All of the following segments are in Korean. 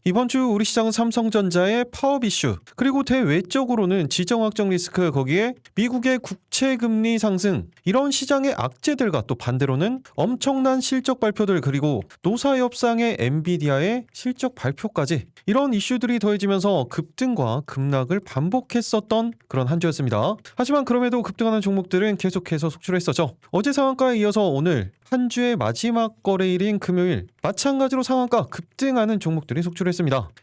이번 주 우리 시장은 삼성전자의 파업 이슈, 그리고 대외적으로는 지정 확정 리스크, 거기에 미국의 국채 금리 상승, 이런 시장의 악재들과 또 반대로는 엄청난 실적 발표들, 그리고 노사협상의 엔비디아의 실적 발표까지, 이런 이슈들이 더해지면서 급등과 급락을 반복했었던 그런 한 주였습니다. 하지만 그럼에도 급등하는 종목들은 계속해서 속출했었죠. 어제 상한가에 이어서 오늘 한 주의 마지막 거래일인 금요일, 마찬가지로 상한가 급등하는 종목들이 속출했습니다.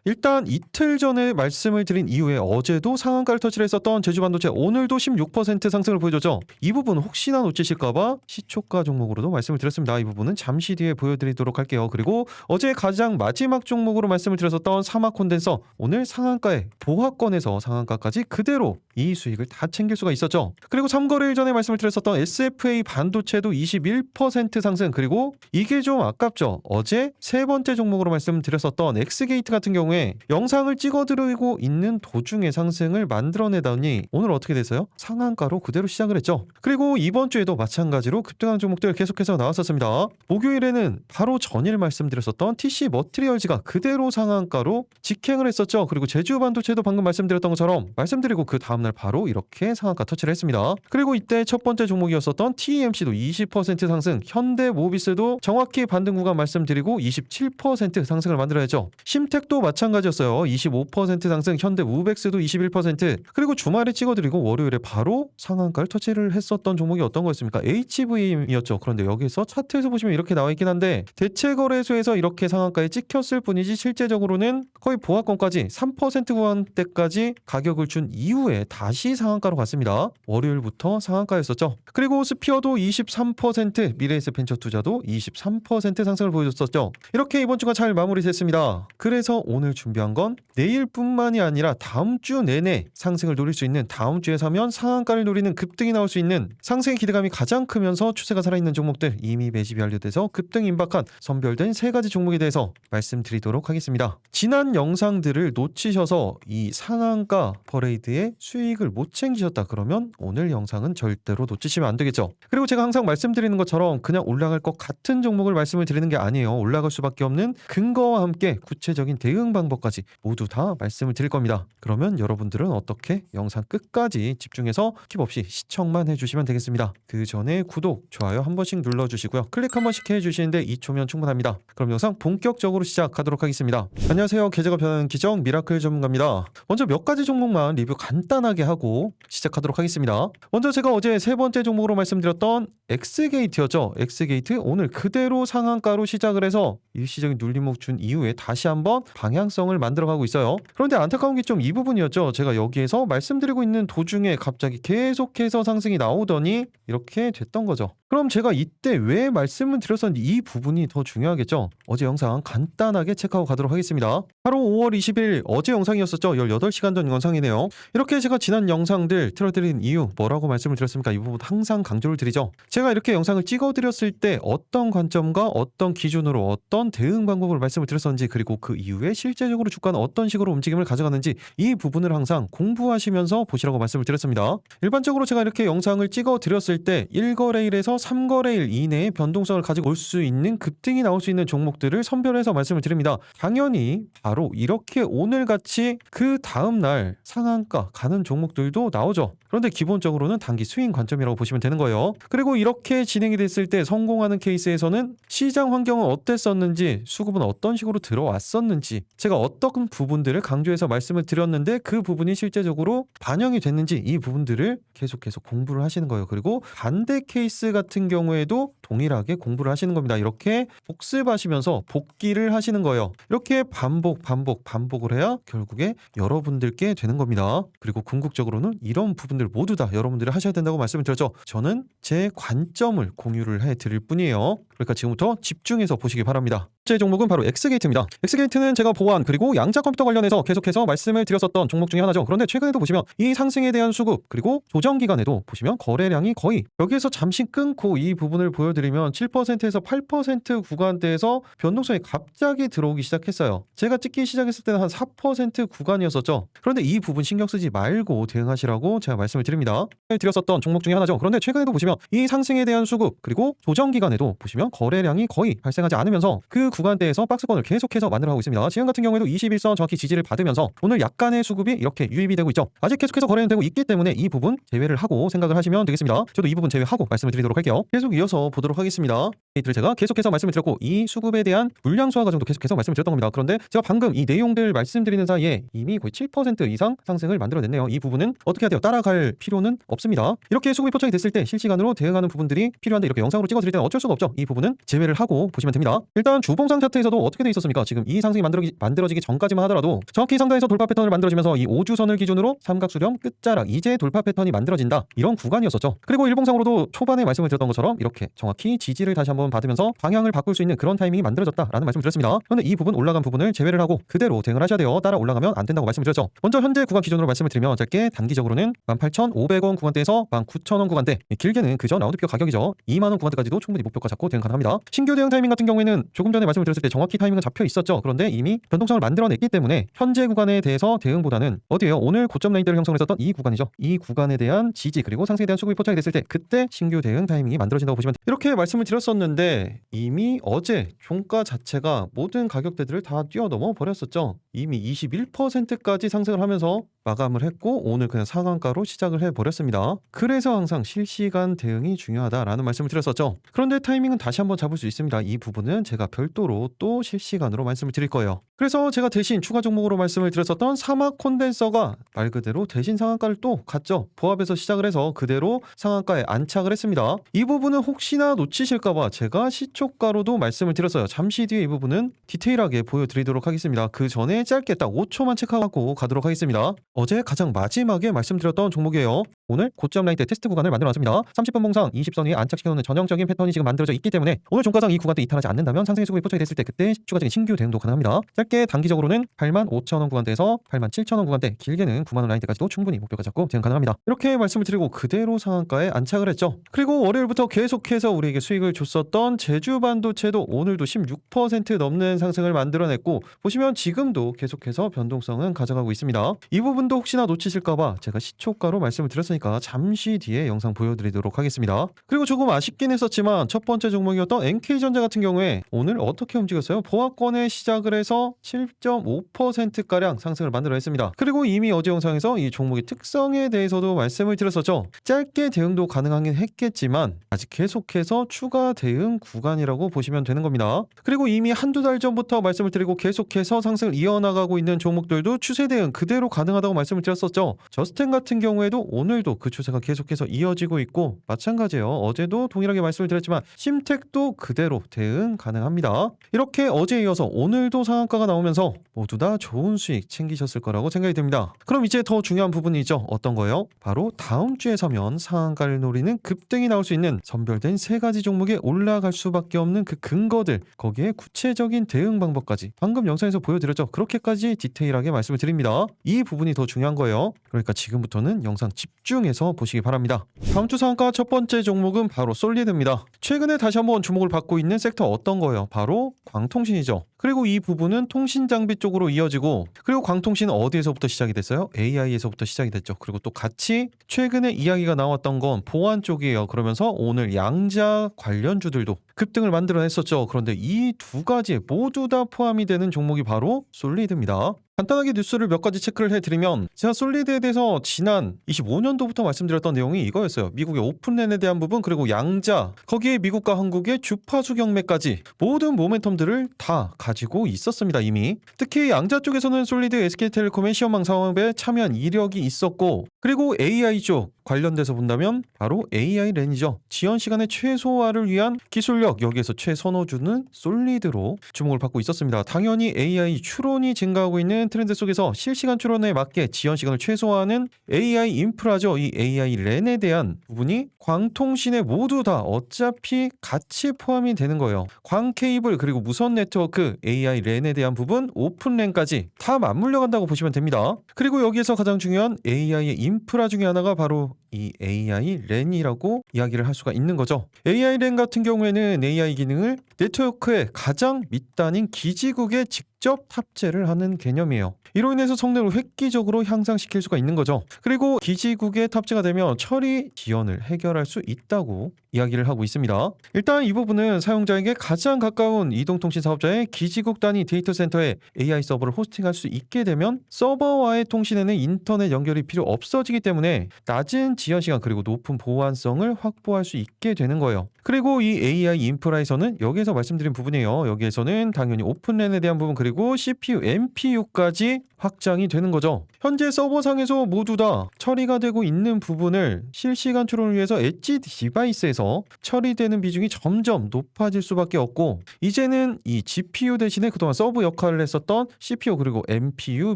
일단 이틀 전에 말씀을 드린 이후에 어제도 상한가를 터치를 했었던 제주반도체, 오늘도 16% 상승을 보여줬죠. 이 부분 혹시나 놓치실까봐 시초가 종목으로도 말씀을 드렸습니다. 이 부분은 잠시 뒤에 보여드리도록 할게요. 그리고 어제 가장 마지막 종목으로 말씀을 드렸었던 사마콘덴서, 오늘 상한가에 보합권에서 상한가까지 그대로 이 수익을 다 챙길 수가 있었죠. 그리고 3거래일 전에 말씀을 드렸었던 SFA 반도체도 21% 상승, 그리고 이게 좀 아깝죠. 어제 세 번째 종목으로 말씀드렸었던 엑스게이트 같은 경우에 영상을 찍어드리고 있는 도중에 상승을 만들어내다니 오늘 어떻게 됐어요? 상한가로 그대로 시작을 했죠. 그리고 이번 주에도 마찬가지로 급등하는 종목들 계속해서 나왔었습니다. 목요일에는 바로 전일 말씀드렸었던 TC 머티리얼즈가 그대로 상한가로 직행을 했었죠. 그리고 제주 반도체도 방금 말씀드렸던 것처럼 말씀드리고 그 다음날 바로 이렇게 상한가 터치를 했습니다. 그리고 이때 첫 번째 종목이었었던 TEMC도 20% 상승, 현대모비스도 정확히 반등 구간 말씀드리고 27% 상승을 만들어냈죠. 심텍도 마찬가지였어요. 25% 상승, 현대무백스도 21%. 그리고 주말에 찍어드리고 월요일에 바로 상한가를 터치를 했었던 종목이 어떤 거였습니까? HVM이었죠. 그런데 여기서 차트에서 보시면 이렇게 나와 있긴 한데 대체 거래소에서 이렇게 상한가에 찍혔을 뿐이지 실제적으로는 거의 보합권까지 3% 구간대까지 가격을 준 이후에 다시 상한가로 갔습니다. 월요일부터 상한가였었죠. 그리고 스피어도 23%, 미래에셋벤처투자도 23% 상승을 보여줬었죠. 이렇게 이번 주가 잘 마무리됐습니다. 그래서 오늘 준비한 건 내일뿐만이 아니라 다음 주 내내 상승을 노릴 수 있는, 다음 주에 사면 상한가를 노리는 급등이 나올 수 있는, 상승의 기대감이 가장 크면서 추세가 살아있는 종목들, 이미 매집이 완료돼서 급등 임박한 선별된 세 가지 종목에 대해서 말씀드리도록 하겠습니다. 지난 영상들을 놓치셔서 이 상한가 퍼레이드의 수익을 못 챙기셨다 그러면 오늘 영상은 절대로 놓치시면 안 되겠죠. 그리고 제가 항상 말씀드리는 것처럼 그냥 올라갈 것 같은 종목을 말씀을 드리는 게 아니에요. 올라갈 수밖에 없는 근거와 함께 구체적인 대응 방법까지 모두 다 말씀을 드릴 겁니다. 그러면 여러분들은 어떻게 영상 끝까지 집중해서 킵 없이 시청만 해주시면 되겠습니다. 그 전에 구독, 좋아요 한 번씩 눌러주시고요. 클릭 한 번씩 해주시는데 2초면 충분합니다. 그럼 영상 본격적으로 시작하도록 하겠습니다. 안녕하세요. 계좌가 변하는 기적 미라클 전문가입니다. 먼저 몇 가지 종목만 리뷰 간단하게 하고 시작하도록 하겠습니다. 먼저 제가 어제 세 번째 종목으로 말씀드렸던 엑스게이트였죠. 엑스게이트 오늘 그대로 상한가로 시작을 해서 일시적인 눌림목 준 이후에 다시 한번 방향성을 만들어가고 있어요. 그런데 안타까운 게 좀 이 부분이었죠. 제가 여기에서 말씀드리고 있는 도중에 갑자기 계속해서 상승이 나오더니 이렇게 됐던 거죠. 그럼 제가 이때 왜 말씀을 드렸었는지 이 부분이 더 중요하겠죠. 어제 영상 간단하게 체크하고 가도록 하겠습니다. 바로 5월 20일 어제 영상이었었죠. 18시간 전 영상이네요. 이렇게 제가 지난 영상들 틀어드린 이유 뭐라고 말씀을 드렸습니까? 이 부분 항상 강조를 드리죠. 제가 이렇게 영상을 찍어드렸을 때 어떤 관점과 어떤 기준으로 어떤 대응 방법을 말씀을 드렸었는지, 그리고 그 이후에 실제적으로 주가는 어떤 식으로 움직임을 가져가는지 이 부분을 항상 공부하시면서 보시라고 말씀을 드렸습니다. 일반적으로 제가 이렇게 영상을 찍어드렸을 때 1거래일에서 3거래일 이내에 변동성을 가지고 올 수 있는 급등이 나올 수 있는 종목들을 선별해서 말씀을 드립니다. 당연히 바로 이렇게 오늘같이 그 다음날 상한가 가는 종목들도 나오죠. 그런데 기본적으로는 단기 스윙 관점이라고 보시면 되는 거예요. 그리고 이렇게 진행이 됐을 때 성공하는 케이스에서는 시장 환경은 어땠었는지, 수급은 어떤 식으로 들어왔었는지, 제가 어떤 부분들을 강조해서 말씀을 드렸는데 그 부분이 실제적으로 반영이 됐는지, 이 부분들을 계속해서 공부를 하시는 거예요. 그리고 반대 케이스 같은 경우에도 동일하게 공부를 하시는 겁니다. 이렇게 복습하시면서 복기를 하시는 거예요. 이렇게 반복을 해야 결국에 여러분들께 되는 겁니다. 그리고 궁극적으로는 이런 부분들 모두 다 여러분들이 하셔야 된다고 말씀을 드렸죠. 저는 제 관점을 공유를 해드릴 뿐이에요. 그러니까 지금부터 집중해서 보시기 바랍니다. 제 종목은 바로 엑스게이트입니다. 엑스게이트는 제가 보안 그리고 양자 컴퓨터 관련해서 계속해서 말씀을 드렸었던 종목 중에 하나죠. 그런데 최근에도 보시면 이 상승에 대한 수급, 그리고 조정 기간에도 보시면 거래량이 거의, 여기에서 잠시 끊고 이 부분을 보여드리면 7%에서 8% 구간대에서 변동성이 갑자기 들어오기 시작했어요. 제가 찍기 시작했을 때는 한 4% 구간이었었죠. 그런데 이 부분 신경 쓰지 말고 대응하시라고 제가 말씀을 드립니다. 드렸었던 종목 중에 하나죠. 그런데 최근에도 보시면 이 상승에 대한 수급, 그리고 조정 기간에도 보시면 거래량이 거의 발생하지 않으면서 그 구간대에서 박스권을 계속해서 만들어가고 있습니다. 지금 같은 경우에도 21선 정확히 지지를 받으면서 오늘 약간의 수급이 이렇게 유입이 되고 있죠. 아직 계속해서 거래는 되고 있기 때문에 이 부분 제외를 하고 생각을 하시면 되겠습니다. 저도 이 부분 제외하고 말씀을 드리도록 할게요. 계속 이어서 보도록 하겠습니다. 이들 제가 계속해서 말씀을 드렸고 이 수급에 대한 물량 수화 과정도 계속해서 말씀을 드렸던 겁니다. 그런데 제가 방금 이 내용들 말씀드리는 사이에 이미 거의 7% 이상 상승을 만들어냈네요. 이 부분은 어떻게 해야 돼요? 따라갈 필요는 없습니다. 이렇게 수급이 포착이 됐을 때 실시간으로 대응하는 부분들이 필요한데 이렇게 영상으로 찍어드릴 때는 어쩔 수가 없죠. 이 부분은 제외를 하고 보시면 됩니다. 일단 주봉상 차트에서도 어떻게 돼 있었습니까? 지금 이 상승이 만들어지기 전까지만 하더라도 정확히 상단에서 돌파 패턴을 만들어지면서 이 5주선을 기준으로 삼각수렴 끝자락 이제 돌파 패턴이 만들어진다 이런 구간이었었죠. 그리고 일봉상으로도 초반에 말씀을 드렸던 것처럼 이렇게 정확히 지지를 다시 한번 받으면서 방향을 바꿀 수 있는 그런 타이밍이 만들어졌다라는 말씀을 드렸습니다. 그런데 이 부분 올라간 부분을 제외를 하고 그대로 대응을 하셔야 돼요. 따라 올라가면 안 된다고 말씀을 드렸죠. 먼저 현재 구간 기준으로 말씀을 드리면 짧게 단기적으로는 18,500원 구간대에서 19,000원 구간대, 길게는 그전 라운드표 가격이죠. 2만원 구간대까지도 충분히 목표가 잡고 대응 가능합니다. 신규 대응 타이밍 같은 경우에는 조금 전에 말씀을 드렸을 때 정확히 타이밍은 잡혀 있었죠. 그런데 이미 변동성을 만들어냈기 때문에 현재 구간에 대해서 대응보다는 어디에요? 오늘 고점 라인대를 형성했었던 이 구간이죠. 이 구간에 대한 지지 그리고 상승에 대한 수급이 포착이 됐을 때 그때 신규 대응 타이밍이 만들어진다고 보시면 이렇게 말씀을 드렸었는데 이미 어제 종가 자체가 모든 가격대들을 다 뛰어넘어 버렸었죠. 이미 21%까지 상승을 하면서 마감을 했고 오늘 그냥 상한가로 시작을 해버렸습니다. 그래서 항상 실시간 대응이 중요하다라는 말씀을 드렸었죠. 그런데 타이밍은 다시 한번 잡을 수 있습니다. 이 부분은 제가 별도로 또 실시간으로 말씀을 드릴 거예요. 그래서 제가 대신 추가 종목으로 말씀을 드렸었던 사막 콘덴서가 말 그대로 대신 상한가를 또 갔죠. 보합에서 시작을 해서 그대로 상한가에 안착을 했습니다. 이 부분은 혹시나 놓치실까봐 제가 시초가로도 말씀을 드렸어요. 잠시 뒤에 이 부분은 디테일하게 보여드리도록 하겠습니다. 그 전에 짧게 딱 5초만 체크하고 가도록 하겠습니다. 어제 가장 마지막에 말씀드렸던 종목이에요. 오늘 고점 라인 때 테스트 구간을 만들어놨습니다. 30분 봉상 20선 위에 안착시켜놓는 전형적인 패턴이 지금 만들어져 있기 때문에 오늘 종가상 이 구간대 이탈하지 않는다면 상승의 수급이 포착이 됐을 때 그때 추가적인 신규 대응도 가능합니다. 짧게 단기적으로는 85,000원 구간대에서 87,000원 구간대, 길게는 9만원 라인대까지도 충분히 목표가 잡고 대응 가능합니다. 이렇게 말씀을 드리고 그대로 상한가에 안착을 했죠. 그리고 월요일부터 계속해서 우리에게 수익을 줬었던 제주반도체도 오늘도 16% 넘는 상승을 만들어냈고 보시면 지금도 계속해서 변동성은 가져가고 있습니다. 이 부분도 혹시나 놓치실까봐 제가 시초가로 말씀을 드렸으니까 잠시 뒤에 영상 보여드리도록 하겠습니다. 그리고 조금 아쉽긴 했었지만 첫 번째 종목이었던 NK전자 같은 경우에 오늘 어떻게 움직였어요? 보합권에 시작을 해서 7.5%가량 상승을 만들어냈습니다. 그리고 이미 어제 영상에서 이 종목의 특성에 대해서도 말씀을 드렸었죠. 짧게 대응도 가능하긴 했겠지만 아직 계속해서 추가 대응 구간이라고 보시면 되는 겁니다. 그리고 이미 한두 달 전부터 말씀을 드리고 계속해서 상승을 이어나가고 있는 종목들도 추세 대응 그대로 가능하다고 말씀을 드렸었죠. 저스텐 같은 경우에도 오늘도 그 추세가 계속해서 이어지고 있고 마찬가지예요. 어제도 동일하게 말씀을 드렸지만 심텍도 그대로 대응 가능합니다. 이렇게 어제에 이어서 오늘도 상한가가 나오면서 모두 다 좋은 수익 챙기셨을 거라고 생각이 듭니다. 그럼 이제 더 중요한 부분이죠. 어떤 거요? 바로 다음 주에 서면 상한가를 노리는 급등이 나올 수 있는 선별된 세 가지 종목에 올라갈 수밖에 없는 그 근거들, 거기에 구체적인 대응 방법까지 방금 영상에서 보여드렸죠. 그렇게까지 디테일하게 말씀을 드립니다. 이 부분이 더 중요한 거예요. 그러니까 지금부터는 영상 집중해서 보시기 바랍니다. 다음 주 상한가 첫 번째 종목은 바로 솔리드입니다. 최근에 다시 한번 주목을 받고 있는 섹터 어떤 거예요? 바로 광통신이죠. 그리고 이 부분은 통신 장비 쪽으로 이어지고 그리고 광통신은 어디에서부터 시작이 됐어요? AI에서부터 시작이 됐죠. 그리고 또 같이 최근에 이야기가 나왔던 건 보안 쪽이에요. 그러면서 오늘 양자 관련주들도 급등을 만들어냈었죠. 그런데 이 두 가지에 모두 다 포함이 되는 종목이 바로 솔리드입니다. 간단하게 뉴스를 몇 가지 체크를 해드리면 제가 솔리드에 대해서 지난 25년도부터 말씀드렸던 내용이 이거였어요. 미국의 오픈랜에 대한 부분 그리고 양자 거기에 미국과 한국의 주파수 경매까지 모든 모멘텀들을 다 가지고 있었습니다. 이미 특히 양자 쪽에서는 솔리드 SK텔레콤의 시험망 사업에 참여한 이력이 있었고 그리고 AI 쪽 관련돼서 본다면 바로 AI 랜이죠. 지연 시간의 최소화를 위한 기술력 여기에서 최선호주는 솔리드로 주목을 받고 있었습니다. 당연히 AI 추론이 증가하고 있는 트렌드 속에서 실시간 추론에 맞게 지연 시간을 최소화하는 AI 인프라죠. 이 AI 랜에 대한 부분이 광통신에 모두 다 어차피 같이 포함이 되는 거예요. 광 케이블 그리고 무선 네트워크 AI 랜에 대한 부분 오픈 랜까지 다 맞물려 간다고 보시면 됩니다. 그리고 여기에서 가장 중요한 AI의 인프라 중에 하나가 바로 이 AI 랜이라고 이야기를 할 수가 있는 거죠. AI 랜 같은 경우에는 AI 기능을 네트워크의 가장 밑단인 기지국에 직접 탑재를 하는 개념이에요. 이로 인해서 성능을 획기적으로 향상시킬 수가 있는 거죠. 그리고 기지국에 탑재가 되면 처리 지연을 해결할 수 있다고 이야기를 하고 있습니다. 일단 이 부분은 사용자에게 가장 가까운 이동통신 사업자의 기지국 단위 데이터 센터에 AI 서버를 호스팅할 수 있게 되면 서버와의 통신에는 인터넷 연결이 필요 없어지기 때문에 낮은 지연 시간 그리고 높은 보안성을 확보할 수 있게 되는 거예요. 그리고 이 AI 인프라에서는 여기에서 말씀드린 부분이에요. 여기에서는 당연히 오픈랜에 대한 부분 그리고 CPU, NPU까지 확장이 되는 거죠. 현재 서버상에서 모두 다 처리가 되고 있는 부분을 실시간 추론을 위해서 엣지 디바이스에서 처리되는 비중이 점점 높아질 수밖에 없고 이제는 이 GPU 대신에 그동안 서브 역할을 했었던 CPU 그리고 NPU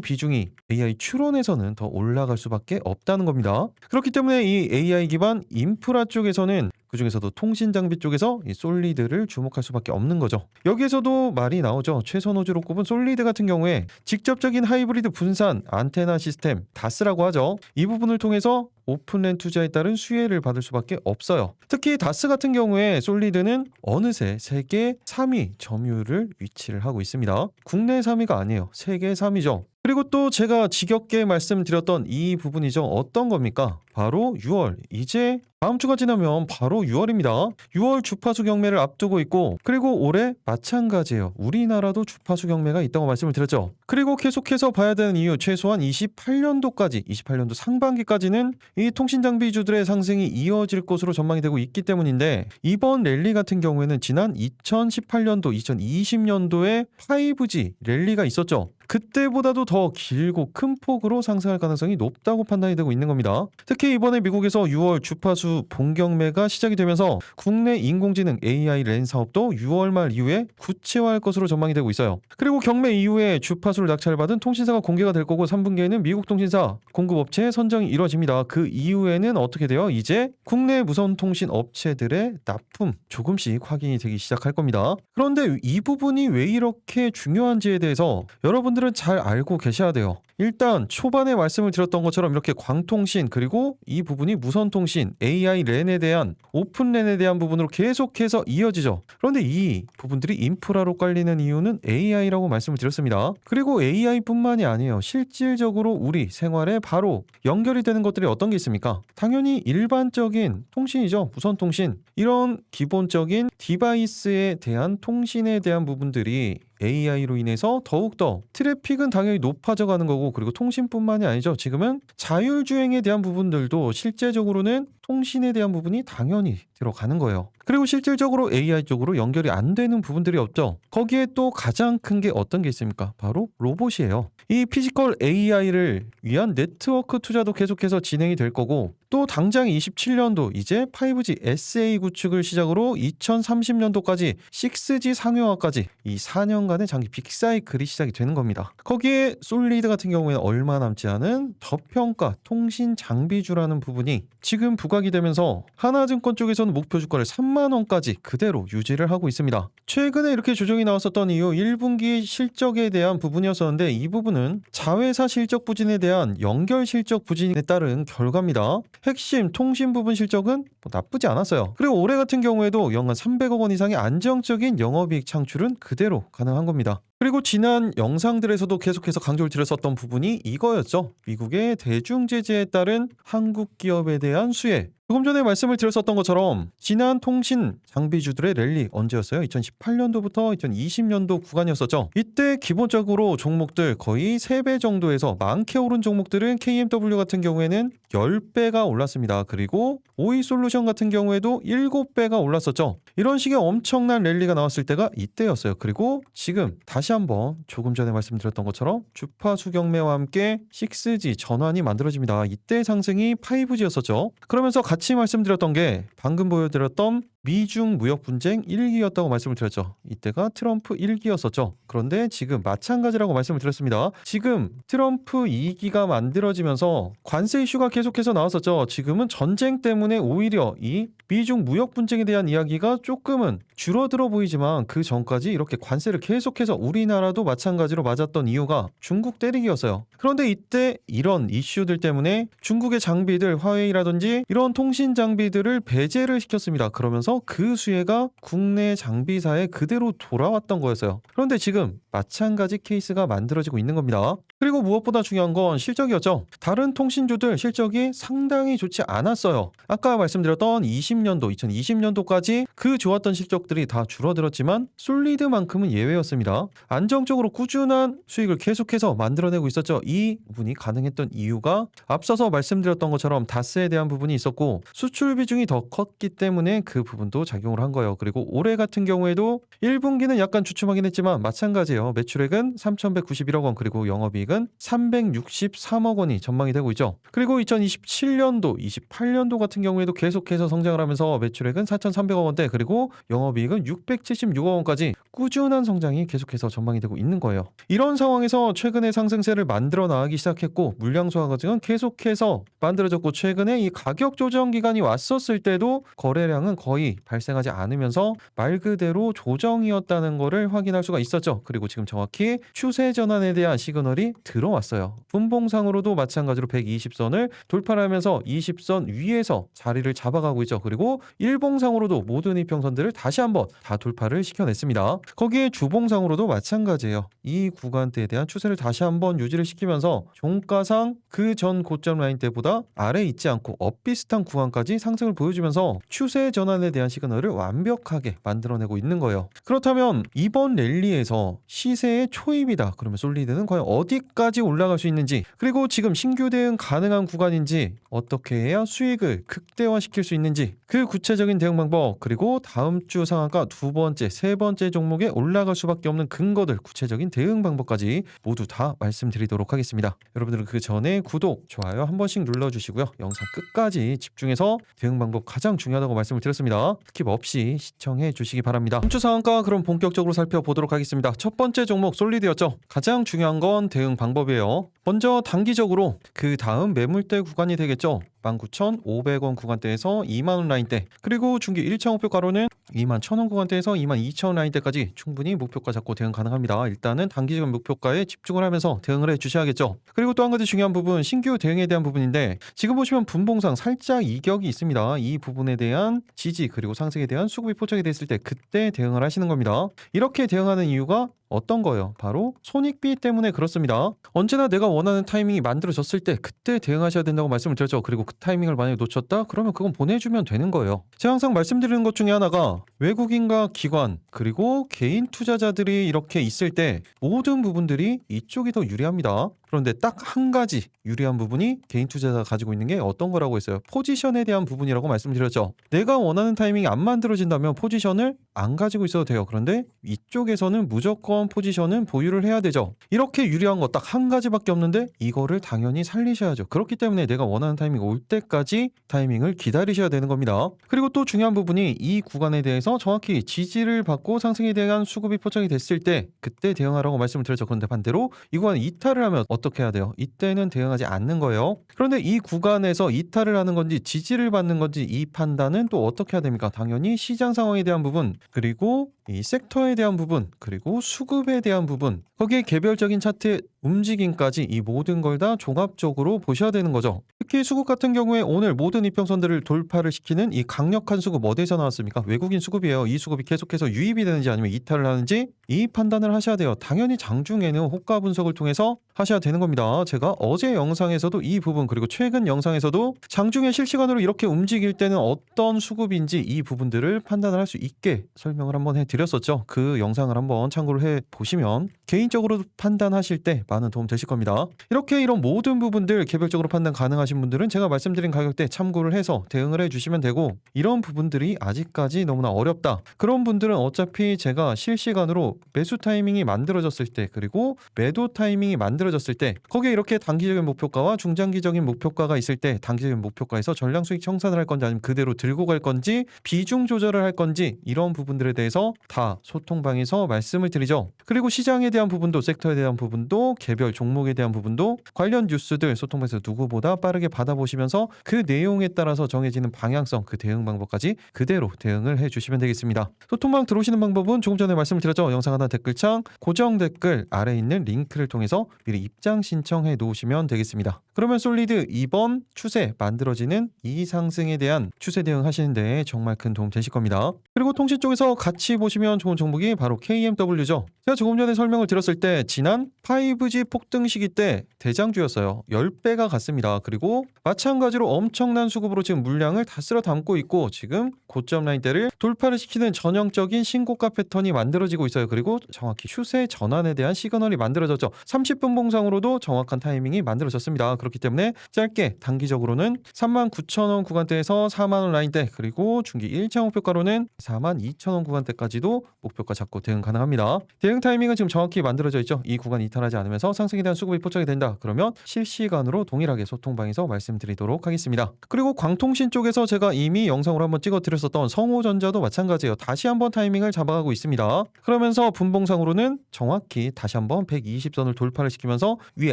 비중이 AI 추론에서는 더 올라갈 수밖에 없다는 겁니다. 그렇기 때문에 이 AI 기반 인프라 쪽에서는 그 중에서도 통신 장비 쪽에서 이 솔리드를 주목할 수밖에 없는 거죠. 여기에서도 말이 나오죠. 최선 호주로 꼽은 솔리드 같은 경우에 직접적인 하이브리드 분산 안테나 시스템 다스라고 하죠. 이 부분을 통해서 오픈랜 투자에 따른 수혜를 받을 수밖에 없어요. 특히 다스 같은 경우에 솔리드는 어느새 세계 3위 점유율을 위치를 하고 있습니다. 국내 3위가 아니에요. 세계 3위죠. 그리고 또 제가 지겹게 말씀드렸던 이 부분이죠. 어떤 겁니까? 바로 6월. 이제 다음 주가 지나면 바로 6월입니다. 6월 주파수 경매를 앞두고 있고 그리고 올해 마찬가지예요. 우리나라도 주파수 경매가 있다고 말씀을 드렸죠. 그리고 계속해서 봐야 되는 이유 최소한 28년도 상반기까지는 이 통신 장비주들의 상승이 이어질 것으로 전망이 되고 있기 때문인데 이번 랠리 같은 경우에는 지난 2018년도, 2020년도에 5G 랠리가 있었죠. 그때보다도 더 길고 큰 폭으로 상승할 가능성이 높다고 판단이 되고 있는 겁니다. 특히 이번에 미국에서 6월 주파수 본경매가 시작이 되면서 국내 인공지능 AI 랜 사업도 6월 말 이후에 구체화할 것으로 전망이 되고 있어요. 그리고 경매 이후에 주파수를 낙찰받은 통신사가 공개가 될 거고 3분기에는 미국 통신사 공급업체 선정이 이루어집니다. 그 이후에는 어떻게 돼요? 이제 국내 무선 통신 업체들의 납품 조금씩 확인이 되기 시작할 겁니다. 그런데 이 부분이 왜 이렇게 중요한지에 대해서 여러분들은 잘 알고 계셔야 돼요. 일단 초반에 말씀을 드렸던 것처럼 이렇게 광통신 그리고 이 부분이 무선통신, AI 랜에 대한 오픈랜에 대한 부분으로 계속해서 이어지죠. 그런데 이 부분들이 인프라로 깔리는 이유는 AI라고 말씀을 드렸습니다. 그리고 AI뿐만이 아니에요. 실질적으로 우리 생활에 바로 연결이 되는 것들이 어떤 게 있습니까? 당연히 일반적인 통신이죠. 무선통신. 이런 기본적인 디바이스에 대한 통신에 대한 부분들이 AI로 인해서 더욱더 트래픽은 당연히 높아져 가는 거고 그리고 통신뿐만이 아니죠. 지금은 자율주행에 대한 부분들도 실제적으로는 통신에 대한 부분이 당연히 들어가는 거예요. 그리고 실질적으로 AI 쪽으로 연결이 안 되는 부분들이 없죠. 거기에 또 가장 큰 게 어떤 게 있습니까? 바로 로봇이에요. 이 피지컬 AI를 위한 네트워크 투자도 계속해서 진행이 될 거고 또 당장 27년도 이제 5G SA 구축을 시작으로 2030년도까지 6G 상용화까지 이 4년간의 장기 빅사이클이 시작이 되는 겁니다. 거기에 솔리드 같은 경우에는 얼마 남지 않은 저평가 통신 장비주라는 부분이 지금 부각이 되면서 하나증권 쪽에서는 목표 주가를 3만 원까지 그대로 유지를 하고 있습니다. 최근에 이렇게 조정이 나왔었던 이유 1분기 실적에 대한 부분이었었는데 이 부분은 자회사 실적 부진에 대한 연결 실적 부진에 따른 결과입니다. 핵심 통신 부분 실적은 나쁘지 않았어요. 그리고 올해 같은 경우에도 연간 300억 원 이상의 안정적인 영업이익 창출은 그대로 가능한 겁니다. 그리고 지난 영상들에서도 계속해서 강조를 드렸었던 부분이 이거였죠. 미국의 대중 제재에 따른 한국 기업에 대한 수혜. 조금 전에 말씀을 드렸었던 것처럼 지난 통신 장비주들의 랠리 언제였어요? 2018년도부터 2020년도 구간이었었죠. 이때 기본적으로 종목들 거의 3배 정도에서 많게 오른 종목들은 KMW 같은 경우에는 10배가 올랐습니다. 그리고 오이솔루션 같은 경우에도 7배가 올랐었죠. 이런 식의 엄청난 랠리가 나왔을 때가 이때였어요. 그리고 지금 다시 한번 조금 전에 말씀드렸던 것처럼 주파수 경매와 함께 6G 전환이 만들어집니다. 이때 상승이 5G였었죠. 그러면서 같이 말씀드렸던 게 방금 보여드렸던 미중 무역 분쟁 1기였다고 말씀을 드렸죠. 이때가 트럼프 1기였었죠. 그런데 지금 마찬가지라고 말씀을 드렸습니다. 지금 트럼프 2기가 만들어지면서 관세 이슈가 계속해서 나왔었죠. 지금은 전쟁 때문에 오히려 이 미중 무역 분쟁에 대한 이야기가 조금은 줄어들어 보이지만 그 전까지 이렇게 관세를 계속해서 우리나라도 마찬가지로 맞았던 이유가 중국 때리기였어요. 그런데 이때 이런 이슈들 때문에 중국의 장비들, 화웨이라든지 이런 통신 장비들을 배제를 시켰습니다. 그러면서 그 수혜가 국내 장비사에 그대로 돌아왔던 거였어요. 그런데 지금 마찬가지 케이스가 만들어지고 있는 겁니다. 그리고 무엇보다 중요한 건 실적이었죠. 다른 통신주들 실적이 상당히 좋지 않았어요. 아까 말씀드렸던 2020년도까지 그 좋았던 실적들이 다 줄어들었지만 솔리드만큼은 예외였습니다. 안정적으로 꾸준한 수익을 계속해서 만들어내고 있었죠. 이 부분이 가능했던 이유가 앞서서 말씀드렸던 것처럼 다스에 대한 부분이 있었고 수출 비중이 더 컸기 때문에 그 부분도 작용을 한 거예요. 그리고 올해 같은 경우에도 1분기는 약간 주춤하긴 했지만 마찬가지예요. 매출액은 3,191억 원 그리고 영업이익은 363억 원이 전망이 되고 있죠. 그리고 2027년도, 28년도 같은 경우에도 계속해서 성장을 하면서 매출액은 4,300억 원대 그리고 영업이익은 676억 원까지 꾸준한 성장이 계속해서 전망이 되고 있는 거예요. 이런 상황에서 최근에 상승세를 만들어 나가기 시작했고 물량 소화 과정은 계속해서 만들어졌고 최근에 이 가격 조정 기간이 왔었을 때도 거래량은 거의 발생하지 않으면서 말 그대로 조정이었다는 것을 확인할 수가 있었죠. 그리고 지금 정확히 추세 전환에 대한 시그널이 들어왔어요. 분봉상으로도 마찬가지로 120선을 돌파하면서 20선 위에서 자리를 잡아가고 있죠. 그리고 일봉상으로도 모든 이평선들을 다시 한번 다 돌파를 시켜냈습니다. 거기에 주봉상으로도 마찬가지예요. 이 구간대에 대한 추세를 다시 한번 유지를 시키면서 종가상 그 전 고점 라인 때보다 아래 있지 않고 엇비슷한 구간까지 상승을 보여주면서 추세 전환에 대한 시그널을 완벽하게 만들어내고 있는 거예요. 그렇다면 이번 랠리에서 시세의 초입이다. 그러면 솔리드는 과연 어디까지 올라갈 수 있는지 그리고 지금 신규 대응 가능한 구간인지 어떻게 해야 수익을 극대화시킬 수 있는지 그 구체적인 대응 방법 그리고 다음 주 상한가 두 번째, 세 번째 종목에 올라갈 수밖에 없는 근거들 구체적인 대응 방법까지 모두 다 말씀드리도록 하겠습니다. 여러분들은 그 전에 구독, 좋아요 한 번씩 눌러주시고요. 영상 끝까지 집중해서 대응 방법 가장 중요하다고 말씀을 드렸습니다. 스킵 없이 시청해 주시기 바랍니다. 다음 주 상한가 그럼 본격적으로 살펴보도록 하겠습니다. 첫 번째 종목 솔리드였죠. 가장 중요한 건 대응 방법이에요. 먼저 단기적으로 그 다음 매물대 구간이 되겠죠. 19,500원 구간대에서 2만원 라인대 그리고 중기 1차 목표가로는 21,000원 구간대에서 22,000원 라인대까지 충분히 목표가 잡고 대응 가능합니다. 일단은 단기적 목표가에 집중을 하면서 대응을 해주셔야겠죠. 그리고 또 한 가지 중요한 부분 신규 대응에 대한 부분인데 지금 보시면 분봉상 살짝 이격이 있습니다. 이 부분에 대한 지지 그리고 상승에 대한 수급이 포착이 됐을 때 그때 대응을 하시는 겁니다. 이렇게 대응하는 이유가 어떤 거예요? 바로 손익비 때문에 그렇습니다. 언제나 내가 원하는 타이밍이 만들어졌을 때 그때 대응하셔야 된다고 말씀을 드렸죠. 그리고 그 타이밍을 만약에 놓쳤다? 그러면 그건 보내주면 되는 거예요. 제가 항상 말씀드리는 것 중에 하나가 외국인과 기관 그리고 개인 투자자들이 이렇게 있을 때 모든 부분들이 이쪽이 더 유리합니다. 그런데 딱 한 가지 유리한 부분이 개인 투자자가 가지고 있는 게 어떤 거라고 했어요? 포지션에 대한 부분이라고 말씀드렸죠. 내가 원하는 타이밍이 안 만들어진다면 포지션을 안 가지고 있어도 돼요. 그런데 이쪽에서는 무조건 포지션은 보유를 해야 되죠. 이렇게 유리한 거 딱 한 가지밖에 없는데 이거를 당연히 살리셔야죠. 그렇기 때문에 내가 원하는 타이밍 올 때까지 타이밍을 기다리셔야 되는 겁니다. 그리고 또 중요한 부분이 이 구간에 대해서 정확히 지지를 받고 상승에 대한 수급이 포착이 됐을 때 그때 대응하라고 말씀을 드렸죠. 그런데 반대로 이 구간 이탈을 하면 어떻게 해야 돼요? 이때는 대응하지 않는 거예요. 그런데 이 구간에서 이탈을 하는 건지 지지를 받는 건지 이 판단은 또 어떻게 해야 됩니까? 당연히 시장 상황에 대한 부분 그리고 이 섹터에 대한 부분 그리고 수급에 대한 부분 거기에 개별적인 차트의 움직임까지 이 모든 걸 다 종합적으로 보셔야 되는 거죠. 특히 수급 같은 경우에 오늘 모든 이평선들을 돌파를 시키는 이 강력한 수급 어디서 나왔습니까? 외국인 수급이에요. 이 수급이 계속해서 유입이 되는지 아니면 이탈을 하는지 이 판단을 하셔야 돼요. 당연히 장중에는 호가 분석을 통해서 하셔야 되는 겁니다. 제가 어제 영상에서도 이 부분 그리고 최근 영상에서도 장중에 실시간으로 이렇게 움직일 때는 어떤 수급인지 이 부분들을 판단을 할 수 있게 설명을 한번 해드렸었죠. 그 영상을 한번 참고를 해보시면 개인적으로 판단하실 때 많은 도움 되실 겁니다. 이렇게 이런 모든 부분들 개별적으로 판단 가능하신 분들은 제가 말씀드린 가격대 참고를 해서 대응을 해주시면 되고 이런 부분들이 아직까지 너무나 어렵다. 그런 분들은 어차피 제가 실시간으로 매수 타이밍이 만들어졌을 때 그리고 매도 타이밍이 만들어졌을 만들어졌을 때 거기에 이렇게 단기적인 목표가와 중장기적인 목표가가 있을 때 단기적인 목표가에서 전량 수익 청산을 할 건지 아니면 그대로 들고 갈 건지 비중 조절을 할 건지 이런 부분들에 대해서 다 소통방에서 말씀을 드리죠. 그리고 시장에 대한 부분도 섹터에 대한 부분도 개별 종목에 대한 부분도 관련 뉴스들 소통방에서 누구보다 빠르게 받아보시면서 그 내용에 따라서 정해지는 방향성 그 대응 방법까지 그대로 대응을 해주시면 되겠습니다. 소통방 들어오시는 방법은 조금 전에 말씀을 드렸죠. 영상 하나 댓글창 고정 댓글 아래에 있는 링크를 통해서 미리 입장 신청해 놓으시면 되겠습니다. 그러면 솔리드 이번 추세 만들어지는 이 상승에 대한 추세 대응하시는데 정말 큰 도움 되실 겁니다. 그리고 통신 쪽에서 같이 보시면 좋은 종목이 바로 KMW죠. 제가 조금 전에 설명을 드렸을 때 지난 5G 폭등 시기 때 대장주였어요. 10배가 갔습니다. 그리고 마찬가지로 엄청난 수급으로 지금 물량을 다 쓸어 담고 있고 지금 고점 라인대를 돌파를 시키는 전형적인 신고가 패턴이 만들어지고 있어요. 그리고 정확히 추세 전환에 대한 시그널이 만들어졌죠. 30분 봉상으로도 정확한 타이밍이 만들어졌습니다. 그렇기 때문에 짧게 단기적으로는 39,000원 구간대에서 4만원 라인대 그리고 중기 1차 목표가로는 42,000원 구간대까지도 목표가 잡고 대응 가능합니다. 대응 타이밍은 지금 정확히 만들어져 있죠. 이 구간 이탈하지 않으면서 상승에 대한 수급이 포착이 된다. 그러면 실시간으로 동일하게 소통방에서 말씀드리도록 하겠습니다. 그리고 광통신 쪽에서 제가 이미 영상으로 한번 찍어 드렸었던 성호전자도 마찬가지예요. 다시 한번 타이밍을 잡아가고 있습니다. 그러면서 분봉상으로는 정확히 다시 한번 120선을 돌파를 시키면서 위에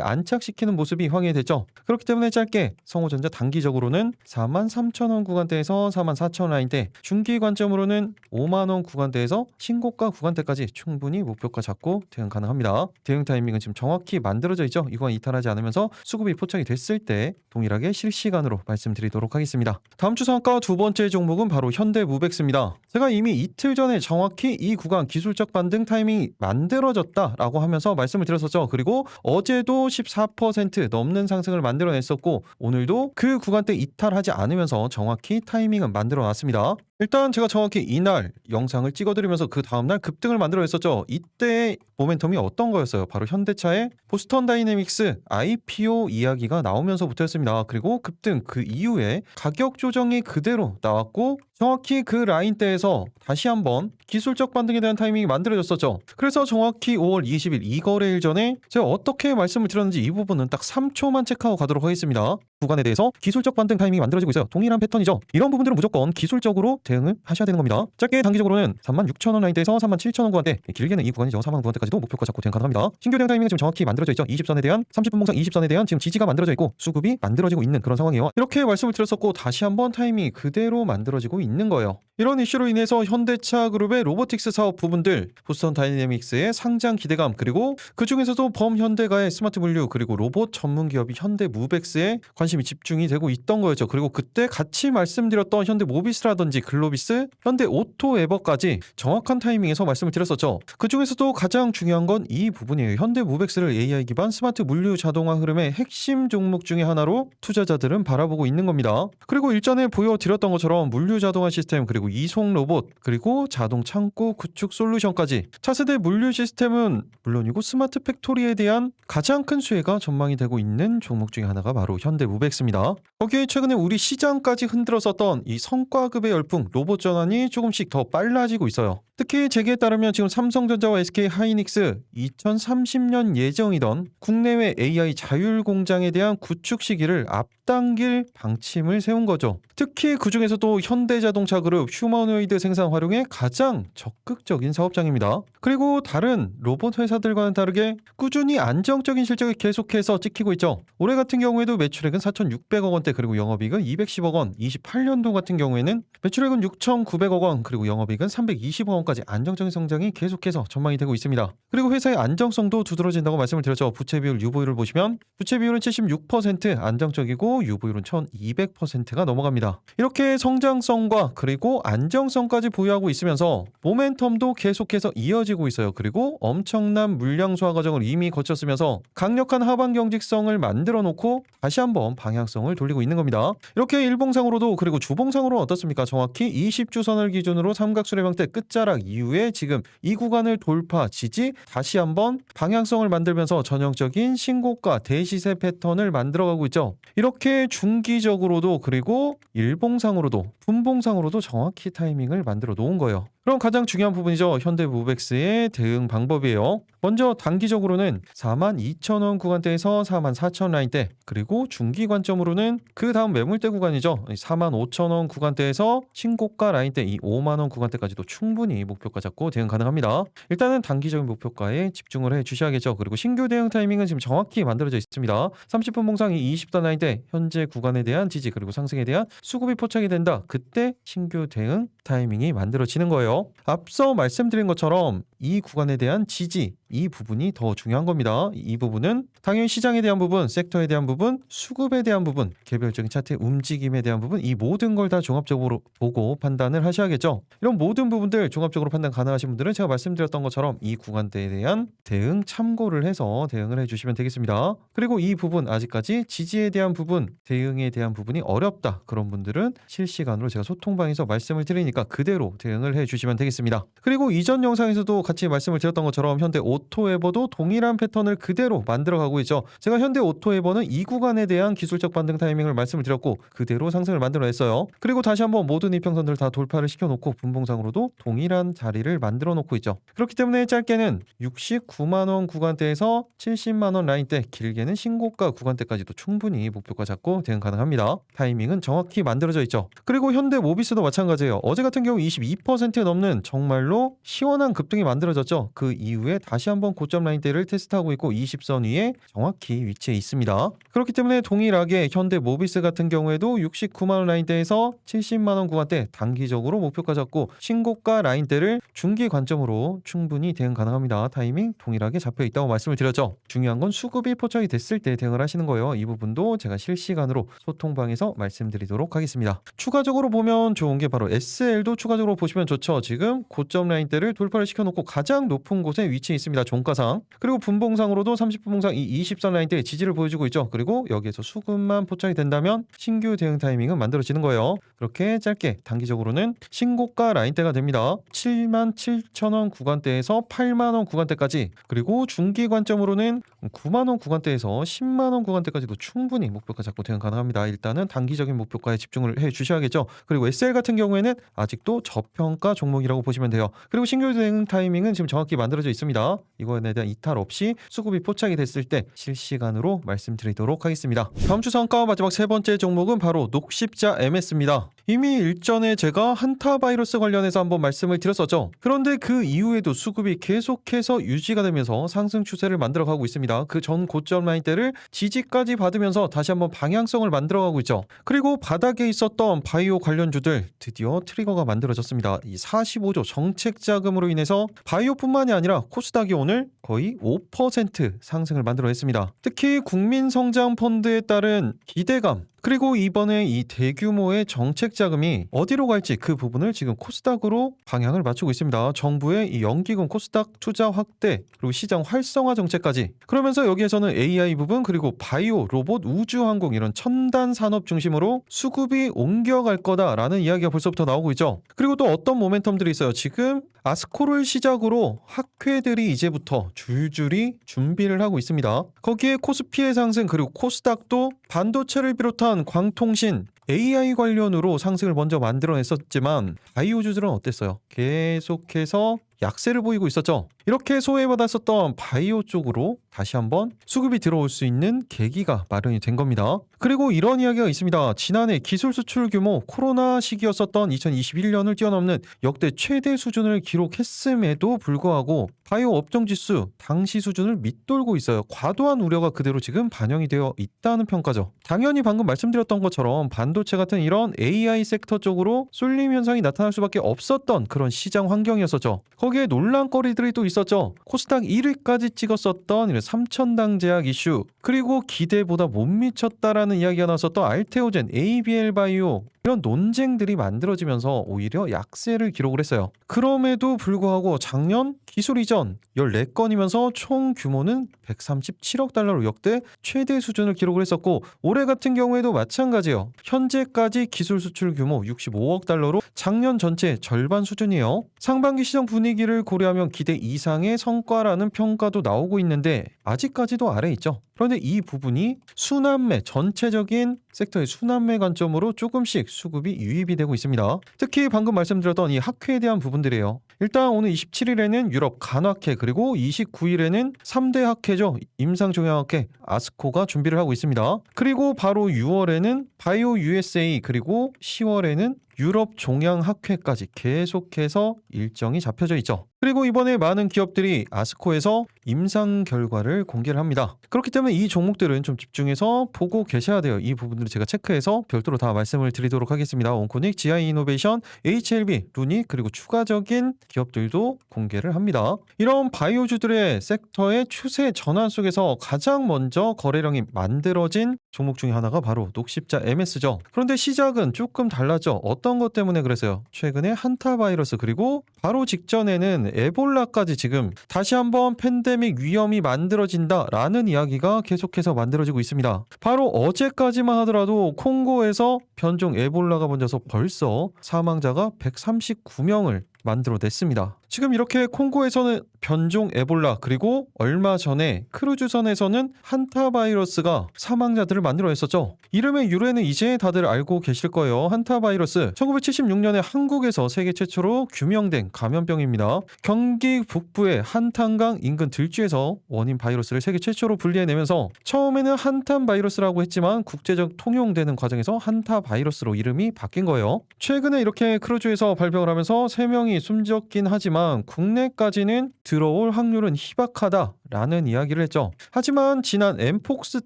안착시키는 모습이 확인됐죠. 그렇기 때문에 짧게 성호전자 단기적으로는 43,000원 구간대에서 44,000원 라인대 중기 관점으로는 5만원 구간대에서 신고가 구간대까지 충분히 목표가 잡고 대응 가능합니다. 대응 타이밍은 지금 정확히 만들어져 있죠. 이건 이탈하지 않으면서 수급이 포착이 됐을 때 동일하게 실시간으로 말씀드리도록 하겠습니다. 다음 주 상한가 두 번째 종목은 바로 현대무백스입니다. 제가 이미 이틀 전에 정확히 이 구간 기술적 반등 타이밍이 만들어졌다라고 하면서 말씀을 드렸었죠. 그리고 어제도 14% 넘는 상승을 만들어냈었고 오늘도 그 구간대 이탈하지 않으면서 정확히 타이밍은 만들어놨습니다. 일단 제가 정확히 이날 영상을 찍어드리면서 그 다음날 급등을 만들어냈었죠. 이때 모멘텀이 어떤 거였어요? 바로 현대차의 보스턴 다이내믹스 IPO 이야기가 나오면서부터였습니다. 그리고 급등 그 이후에 가격 조정이 그대로 나왔고 정확히 그 라인대에서 다시 한번 기술적 반등에 대한 타이밍이 만들어졌었죠. 그래서 정확히 5월 20일 이 거래일 전에 제가 어떻게 말씀을 드렸는지 이 부분은 딱 3초만 체크하고 가도록 하겠습니다. 구간에 대해서 기술적 반등 타이밍이 만들어지고 있어요. 동일한 패턴이죠. 이런 부분들은 무조건 기술적으로 대응을 하셔야 되는 겁니다. 짧게 단기적으로는 36,000원 라인대에서 37,000원 구간대 길게는 이 구간이죠. 4만원 구간대까지도 목표가 잡고 대응 가능합니다. 신규 대응 타이밍은 지금 정확히 만들어져 있죠. 20선에 대한 30분 봉상 20선에 대한 지금 지지가 만들어져 있고 수급이 만들어지고 있는 그런 상황이에요. 이렇게 말씀을 드렸었고 다시 한번 타이밍이 그대로 만들어지고 있는 거예요. 이런 이슈로 인해서 현대차 그룹의 로보틱스 사업 부분들 보스턴 다이내믹스의 상장 기대감 그리고 그 중에서도 범현대가의 스마트 물류 그리고 로봇 전문 기업이 현대무백스에 관심이 집중이 되고 있던 거였죠. 그리고 그때 같이 말씀드렸던 현대모비스라든지 글로비스, 현대오토에버까지 정확한 타이밍에서 말씀을 드렸었죠. 그 중에서도 가장 중요한 건 이 부분이에요. 현대무백스를 AI 기반 스마트 물류 자동화 흐름의 핵심 종목 중에 하나로 투자자들은 바라보고 있는 겁니다. 그리고 일전에 보여드렸던 것처럼 물류 자동화 시스템 그리고 이송 로봇 그리고 자동 창고 구축 솔루션까지 차세대 물류 시스템은 물론이고 스마트 팩토리에 대한 가장 큰 수혜가 전망이 되고 있는 종목 중에 하나가 바로 현대무백스입니다. 거기에 최근에 우리 시장까지 흔들었었던 이 성과급의 열풍 로봇 전환이 조금씩 더 빨라지고 있어요. 특히 재계에 따르면 지금 삼성전자와 SK 하이닉스 2030년 예정이던 국내외 AI 자율 공장에 대한 구축 시기를 앞당길 방침을 세운 거죠. 특히 그 중에서도 현대자동차 그룹 휴머노이드 생산 활용에 가장 적극적인 사업장입니다. 그리고 다른 로봇 회사들과는 다르게 꾸준히 안정적인 실적을 계속해서 찍히고 있죠. 올해 같은 경우에도 매출액은 4,600억 원대 그리고 영업이익은 210억 원, 28년도 같은 경우에는 매출액은 6,900억 원 그리고 영업이익은 320억 원까지 안정적인 성장이 계속해서 전망이 되고 있습니다. 그리고 회사의 안정성도 두드러진다고 말씀을 드렸죠. 부채 비율, 유보율을 보시면 부채 비율은 76% 안정적이고 유보율은 1,200%가 넘어갑니다. 이렇게 성장성과 그리고 안정성까지 보유하고 있으면서 모멘텀도 계속해서 이어지고 있어요. 그리고 엄청난 물량 소화 과정을 이미 거쳤으면서 강력한 하반 경직성을 만들어 놓고 다시 한번 방향성을 돌리고 있는 겁니다. 이렇게 일봉상으로도 그리고 주봉상으로는 어떻습니까? 정확히 20주선을 기준으로 삼각수렴형태 끝자락 이후에 지금 이 구간을 돌파 지지 다시 한번 방향성을 만들면서 전형적인 신고가 대시세 패턴을 만들어가고 있죠. 이렇게 중기적으로도 그리고 일봉상으로도 분봉상으로도 정확히 타이밍을 만들어 놓은 거예요. 그럼 가장 중요한 부분이죠. 현대모백스의 대응 방법이에요. 먼저 단기적으로는 42,000원 구간대에서 44,000원 라인대, 그리고 중기 관점으로는 그 다음 매물대 구간이죠. 45,000원 구간대에서 신고가 라인대 이 5만원 구간대까지도 충분히 목표가 잡고 대응 가능합니다. 일단은 단기적인 목표가에 집중을 해 주셔야겠죠. 그리고 신규 대응 타이밍은 지금 정확히 만들어져 있습니다. 30분 봉상 이 20단 라인대, 현재 구간에 대한 지지 그리고 상승에 대한 수급이 포착이 된다. 그때 신규 대응 타이밍이 만들어지는 거예요. 앞서 말씀드린 것처럼 이 구간에 대한 지지, 이 부분이 더 중요한 겁니다. 이 부분은 당연히 시장에 대한 부분, 섹터에 대한 부분, 수급에 대한 부분, 개별적인 차트의 움직임에 대한 부분, 이 모든 걸 다 종합적으로 보고 판단을 하셔야겠죠. 이런 모든 부분들 종합적으로 판단 가능하신 분들은 제가 말씀드렸던 것처럼 이 구간대에 대한 대응 참고를 해서 대응을 해주시면 되겠습니다. 그리고 이 부분 아직까지 지지에 대한 부분, 대응에 대한 부분이 어렵다, 그런 분들은 실시간으로 제가 소통방에서 말씀을 드리니까 그대로 대응을 해주시면 되겠습니다. 그리고 이전 영상에서도 같이 말씀을 드렸던 것처럼 현대 오토에버도 동일한 패턴을 그대로 만들어가고 있죠. 제가 현대 오토에버는 이 구간에 대한 기술적 반등 타이밍을 말씀을 드렸고 그대로 상승을 만들어냈어요. 그리고 다시 한번 모든 이평선들 다 돌파를 시켜놓고 분봉상으로도 동일한 자리를 만들어 놓고 있죠. 그렇기 때문에 짧게는 69만원 구간대에서 70만원 라인대, 길게는 신고가 구간대까지도 충분히 목표가 잡고 대응 가능합니다. 타이밍은 정확히 만들어져 있죠. 그리고 현대 모비스도 마찬가지예요. 어제 같은 경우 22% 넘는 정말로 시원한 급등이 만들어졌죠. 그 이후에 다시 한번 고점 라인대를 테스트하고 있고 20선 위에 정확히 위치해 있습니다. 그렇기 때문에 동일하게 현대 모비스 같은 경우에도 69만원 라인대에서 70만원 구간대 단기적으로 목표가 잡고 신고가 라인대를 중기 관점으로 충분히 대응 가능합니다. 타이밍 동일하게 잡혀 있다고 말씀을 드렸죠. 중요한 건 수급이 포착이 됐을 때 대응을 하시는 거예요. 이 부분도 제가 실시간으로 소통방에서 말씀드리도록 하겠습니다. 추가적으로 보면 좋은 게 바로 SL도 추가적으로 보시면 좋죠. 지금 고점 라인대를 돌파를 시켜놓고 가장 높은 곳에 위치해 있습니다. 종가상. 그리고 분봉상으로도 30분 봉상 이 20선 라인대의 지지를 보여주고 있죠. 그리고 여기에서 수급만 포착이 된다면 신규 대응 타이밍은 만들어지는 거예요. 그렇게 짧게 단기적으로는 신고가 라인대가 됩니다. 77,000원 구간대에서 8만원 구간대까지, 그리고 중기 관점으로는 9만원 구간대에서 10만원 구간대까지도 충분히 목표가 잡고 대응 가능합니다. 일단은 단기적인 목표가에 집중을 해 주셔야겠죠. 그리고 SL 같은 경우에는 아직도 저평가 종목이라고 보시면 돼요. 그리고 신규 대응 타이밍은 지금 정확히 만들어져 있습니다. 이거에 대한 이탈 없이 수급이 포착이 됐을 때 실시간으로 말씀드리도록 하겠습니다. 다음 주 성과 마지막 세 번째 종목은 바로 녹십자 MS입니다. 이미 일전에 제가 한타 바이러스 관련해서 한번 말씀을 드렸었죠. 그런데 그 이후에도 수급이 계속해서 유지가 되면서 상승 추세를 만들어가고 있습니다. 그 전 고점 라인대를 지지까지 받으면서 다시 한번 방향성을 만들어가고 있죠. 그리고 바닥에 있었던 바이오 관련주들 드디어 트리거가 만들어졌습니다. 이 45조 정책 자금으로 인해서 바이오뿐만이 아니라 코스닥이 오늘 거의 5% 상승을 만들어냈습니다. 특히 국민성장펀드에 따른 기대감, 그리고 이번에 이 대규모의 정책 자금이 어디로 갈지 그 부분을 지금 코스닥으로 방향을 맞추고 있습니다. 정부의 이 연기금 코스닥 투자 확대, 그리고 시장 활성화 정책까지. 그러면서 여기에서는 AI 부분, 그리고 바이오, 로봇, 우주항공 이런 첨단 산업 중심으로 수급이 옮겨갈 거다라는 이야기가 벌써부터 나오고 있죠. 그리고 또 어떤 모멘텀들이 있어요. 지금 아스코를 시작으로 학회들이 이제부터 줄줄이 준비를 하고 있습니다. 거기에 코스피의 상승, 그리고 코스닥도 반도체를 비롯한 광통신, AI 관련으로 상승을 먼저 만들어냈었지만 바이오주들은 어땠어요? 계속해서 약세를 보이고 있었죠. 이렇게 소외받았었던 바이오 쪽으로 다시 한번 수급이 들어올 수 있는 계기가 마련이 된 겁니다. 그리고 이런 이야기가 있습니다. 지난해 기술 수출 규모 코로나 시기였었던 2021년을 뛰어넘는 역대 최대 수준을 기록했음에도 불구하고 바이오 업종 지수 당시 수준을 밑돌고 있어요. 과도한 우려가 그대로 지금 반영이 되어 있다는 평가죠. 당연히 방금 말씀드렸던 것처럼 반도체 같은 이런 AI 섹터 쪽으로 쏠림 현상이 나타날 수밖에 없었던 그런 시장 환경이었었죠. 거기에 논란거리들이 또 있었죠. 코스닥 1위까지 찍었었던 이런 3천당 제약 이슈, 그리고 기대보다 못 미쳤다라는 이야기가 나왔었던 알테오젠, ABL 바이오, 이런 논쟁들이 만들어지면서 오히려 약세를 기록을 했어요. 그럼에도 불구하고 작년 기술 이전 14건이면서 총 규모는 137억 달러로 역대 최대 수준을 기록을 했었고, 올해 같은 경우에도 마찬가지예요. 현재까지 기술 수출 규모 65억 달러로 작년 전체 절반 수준이에요. 상반기 시장 분위기를 고려하면 기대 이상의 성과라는 평가도 나오고 있는데 아직까지도 아래에 있죠. 그런데 이 부분이 순환매 전체적인 섹터의 순환매 관점으로 조금씩 수급이 유입이 되고 있습니다. 특히 방금 말씀드렸던 이 학회에 대한 부분들이에요. 일단 오늘 27일에는 유럽 간학회 그리고 29일에는 3대 학회죠. 임상종양학회 아스코가 준비를 하고 있습니다. 그리고 바로 6월에는 바이오 USA 그리고 10월에는 유럽 종양학회까지 계속해서 일정이 잡혀져 있죠. 그리고 이번에 많은 기업들이 아스코에서 임상 결과를 공개를 합니다. 그렇기 때문에 이 종목들은 좀 집중해서 보고 계셔야 돼요. 이 부분들을 제가 체크해서 별도로 다 말씀을 드리도록 하겠습니다. 온코닉, GI 이노베이션, HLB, 루닉 그리고 추가적인 기업들도 공개를 합니다. 이런 바이오주들의 섹터의 추세 전환 속에서 가장 먼저 거래량이 만들어진 종목 중에 하나가 바로 녹십자 MS죠. 그런데 시작은 조금 달랐죠. 어떤 것 때문에 그랬어요? 최근에 한타 바이러스 그리고 바로 직전에는 에볼라까지 지금 다시 한번 팬데믹 위험이 만들어진다라는 이야기가 계속해서 만들어지고 있습니다. 바로 어제까지만 하더라도 콩고에서 변종 에볼라가 번져서 벌써 사망자가 139명을 만들어냈습니다. 지금 이렇게 콩고에서는 변종 에볼라 그리고 얼마 전에 크루즈선에서는 한타 바이러스가 사망자들을 만들어냈었죠. 이름의 유래는 이제 다들 알고 계실 거예요. 한타 바이러스 1976년에 한국에서 세계 최초로 규명된 감염병입니다. 경기 북부의 한탄강 인근 들쥐에서 원인 바이러스를 세계 최초로 분리해내면서 처음에는 한탄 바이러스라고 했지만 국제적 통용되는 과정에서 한타 바이러스로 이름이 바뀐 거예요. 최근에 이렇게 크루즈에서 발병을 하면서 3명이 숨졌긴 하지만 국내까지는 들어올 확률은 희박하다라는 이야기를 했죠. 하지만 지난 엠폭스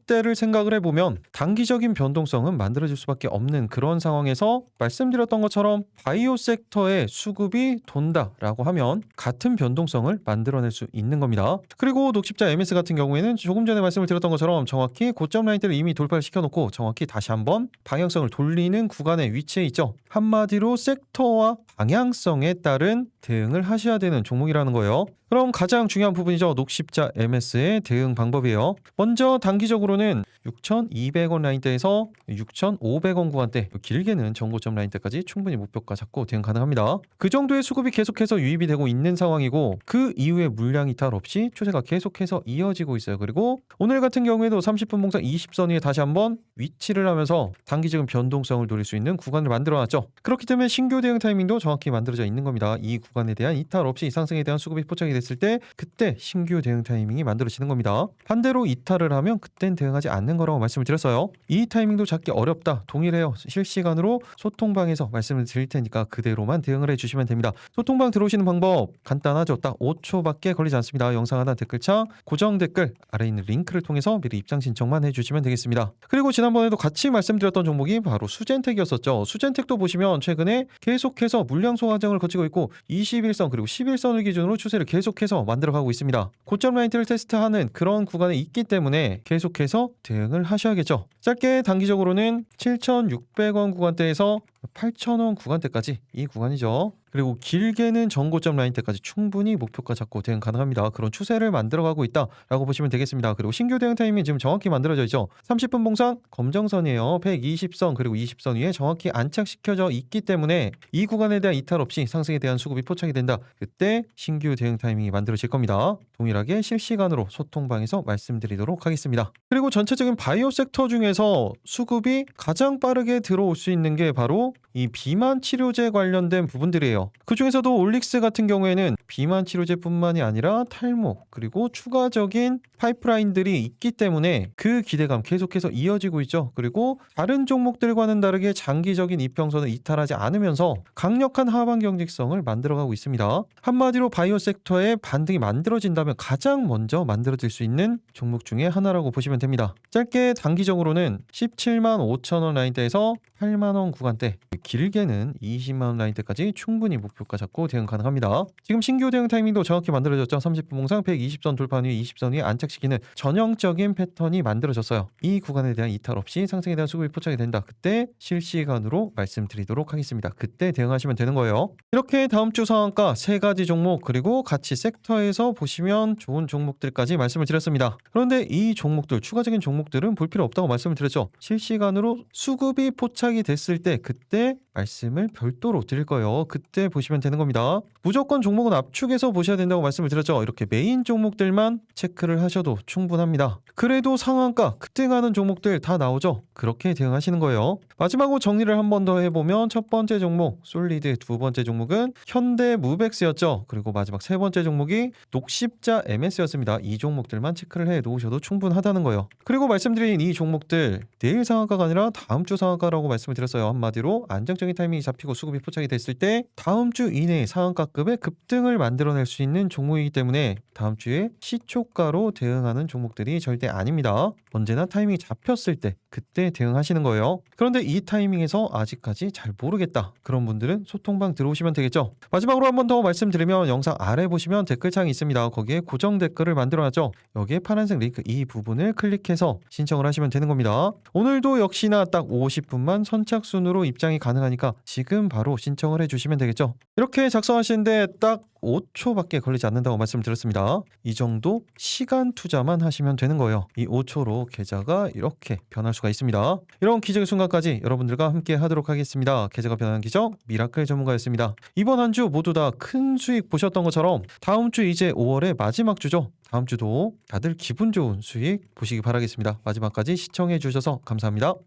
때를 생각을 해보면 단기적인 변동성은 만들어질 수밖에 없는 그런 상황에서 말씀드렸던 것처럼 바이오 섹터의 수급이 돈다라고 하면 같은 변동성을 만들어낼 수 있는 겁니다. 그리고 녹십자 MS 같은 경우에는 조금 전에 말씀을 드렸던 것처럼 정확히 고점 라인대를 이미 돌파를 시켜놓고 정확히 다시 한번 방향성을 돌리는 구간에 위치해 있죠. 한마디로 섹터와 방향성에 따른 대응을 하셔야 되는 종목이라는 거예요. 그럼 가장 중요한 부분이죠. 녹십자 MS의 대응 방법이에요. 먼저 단기적으로는 6,200원 라인대에서 6,500원 구간대, 길게는 전고점 라인대까지 충분히 목표가 잡고 대응 가능합니다. 그 정도의 수급이 계속해서 유입이 되고 있는 상황이고 그 이후에 물량 이탈 없이 추세가 계속해서 이어지고 있어요. 그리고 오늘 같은 경우에도 30분 봉상 20선 위에 다시 한번 위치를 하면서 단기적인 변동성을 노릴 수 있는 구간을 만들어놨죠. 그렇기 때문에 신규 대응 타이밍도 정확히 만들어져 있는 겁니다. 이 구간에 대한 이탈 없이 상승에 대한 수급이 포착이 됐을 때 그때 신규 대응 타이밍이 만들어지는 겁니다. 반대로 이탈을 하면 그땐 대응하지 않는 거라고 말씀을 드렸어요. 이 타이밍도 잡기 어렵다. 동일해요. 실시간으로 소통방에서 말씀을 드릴 테니까 그대로만 대응을 해주시면 됩니다. 소통방 들어오시는 방법 간단하죠. 딱 5초밖에 걸리지 않습니다. 영상 하나 댓글창 고정 댓글 아래 있는 링크를 통해서 미리 입장 신청만 해주시면 되겠습니다. 그리고 지난번에도 같이 말씀드렸던 종목이 바로 수젠텍이었었죠. 수젠텍도 보시면 최근에 계속해서 물량 소화 과정을 거치고 있고 21선 그리고 11선을 기준으로 추세를 계속해서 만들어가고 있습니다. 고점 라인대를 테스트하는 그런 구간에 있기 때문에 계속해서 대응을 하셔야겠죠. 짧게 단기적으로는 7,600원 구간대에서 8,000원 구간대까지 이 구간이죠. 그리고 길게는 전고점 라인대까지 충분히 목표가 잡고 대응 가능합니다. 그런 추세를 만들어가고 있다라고 보시면 되겠습니다. 그리고 신규 대응 타이밍이 지금 정확히 만들어져 있죠. 30분 봉상 검정선이에요. 120선 그리고 20선 위에 정확히 안착시켜져 있기 때문에 이 구간에 대한 이탈 없이 상승에 대한 수급이 포착이 된다. 그때 신규 대응 타이밍이 만들어질 겁니다. 동일하게 실시간으로 소통방에서 말씀드리도록 하겠습니다. 그리고 전체적인 바이오 섹터 중에서 수급이 가장 빠르게 들어올 수 있는 게 바로 이 비만 치료제 관련된 부분들이에요. 그 중에서도 올릭스 같은 경우에는 비만 치료제뿐만이 아니라 탈모 그리고 추가적인 파이프라인들이 있기 때문에 그 기대감 계속해서 이어지고 있죠. 그리고 다른 종목들과는 다르게 장기적인 이평선을 이탈하지 않으면서 강력한 하방 경직성을 만들어가고 있습니다. 한마디로 바이오 섹터의 반등이 만들어진다면 가장 먼저 만들어질 수 있는 종목 중에 하나라고 보시면 됩니다. 짧게 단기적으로는 17만 5천원 라인대에서 8만원 구간대, 길게는 20만원 라인대까지 충분히 목표가 잡고 대응 가능합니다. 지금 신규 대응 타이밍도 정확히 만들어졌죠. 30분 봉상 120선 돌파 후에 20선 위에 안착시키는 전형적인 패턴이 만들어졌어요. 이 구간에 대한 이탈 없이 상승에 대한 수급이 포착이 된다. 그때 실시간으로 말씀드리도록 하겠습니다. 그때 대응하시면 되는 거예요. 이렇게 다음 주 상한가 3가지 종목 그리고 같이 섹터에서 보시면 좋은 종목들까지 말씀을 드렸습니다. 그런데 이 종목들, 추가적인 종목들은 볼 필요 없다고 말씀을 드렸죠. 실시간으로 수급이 포착이 됐을 때 그때 말씀을 별도로 드릴 거예요. 그때 보시면 되는 겁니다. 무조건 종목은 압축해서 보셔야 된다고 말씀을 드렸죠. 이렇게 메인 종목들만 체크를 하셔도 충분합니다. 그래도 상한가 급등하는 종목들 다 나오죠. 그렇게 대응하시는 거예요. 마지막으로 정리를 한 번 더 해보면 첫 번째 종목 솔리드, 두 번째 종목은 현대무백스였죠. 그리고 마지막 세 번째 종목이 녹십자 MS였습니다. 이 종목들만 체크를 해 놓으셔도 충분하다는 거예요. 그리고 말씀드린 이 종목들 내일 상한가가 아니라 다음 주 상한가라고 말씀을 드렸어요. 한마디로 안정적인 타이밍이 잡히고 수급이 포착이 됐을 때 다음 주 이내에 상한가급의 급등을 만들어낼 수 있는 종목이기 때문에 다음 주에 시초가로 대응하는 종목들이 절대 아닙니다. 언제나 타이밍이 잡혔을 때 그때 대응하시는 거예요. 그런데 이 타이밍에서 아직까지 잘 모르겠다. 그런 분들은 소통방 들어오시면 되겠죠. 마지막으로 한 번 더 말씀드리면 영상 아래 보시면 댓글창이 있습니다. 거기에 고정 댓글을 만들어놨죠. 여기에 파란색 링크 이 부분을 클릭해서 신청을 하시면 되는 겁니다. 오늘도 역시나 딱 50분만 선착순으로 입장이 가능하니까 지금 바로 신청을 해주시면 되겠죠. 이렇게 작성하시는데 딱 5초밖에 걸리지 않는다고 말씀드렸습니다. 이 정도 시간 투자만 하시면 되는 거예요. 이 5초로 계좌가 이렇게 변할 수가 있습니다. 이런 기적의 순간까지 여러분들과 함께 하도록 하겠습니다. 계좌가 변하는 기적 미라클 전문가였습니다. 이번 한 주 모두 다 큰 수익 보셨던 것처럼 다음 주 이제 5월의 마지막 주죠. 다음 주도 다들 기분 좋은 수익 보시기 바라겠습니다. 마지막까지 시청해 주셔서 감사합니다.